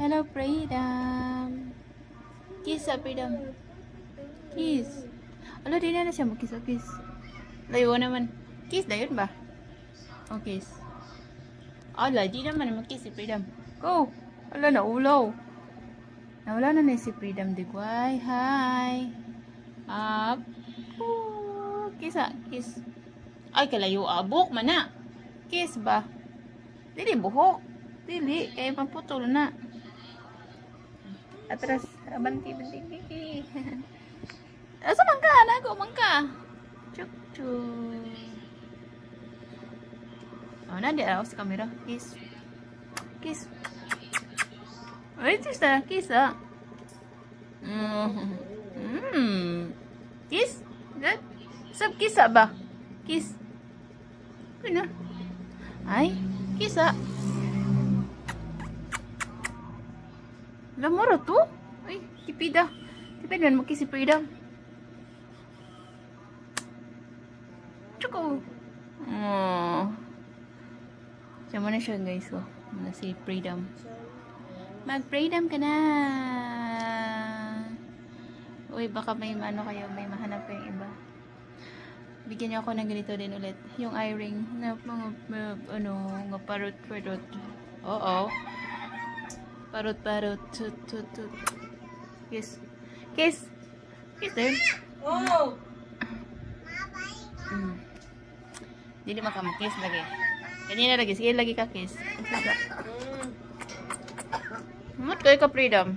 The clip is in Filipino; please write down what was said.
Hello, Freedom. Kiss sa Freedom. Kiss. Ala, di na siya mag-kiss. Kiss. Layo naman. Kiss na yun ba? Oh, kiss. Ala, di naman mag-kiss si Freedom. Go. Ala, naulaw. Nawala na si Freedom. Digway. Hi. Up. Ooh, kiss ha. Kiss. Ay, kalayo abok man na. Kiss ba? Dili buhok. Dili. Kaya pamputol na. Atras. Banti. Asa man ka? Nago man ka. Chuk. Oh, nanti ako sa camera. Kiss. Kiss. Ay, kiss na. Kiss ah. Kiss? Good? Sab kiss ba? Kiss. Ano? Ay, kiss ah. Lamoro to? Ay, tipida. Tipida naman mag-kiss si Freedom. Chuko. Oh. Diyan mo na siya guys. Oh. Muna si Freedom. Mag-Freedom ka na. Uy, baka may ano kayo. May mahanap kayong iba. Bigyan niyo ako ng ganito din ulit. Yung eye-ring. Na mga parot-parot. Oo. Parot-parot. Tut. Kiss. Kiss. Kiss din. Oh! Hindi makamakis lagi. Kanina lagi. Sige lagi ka kiss. Mat kayo ka Freedom.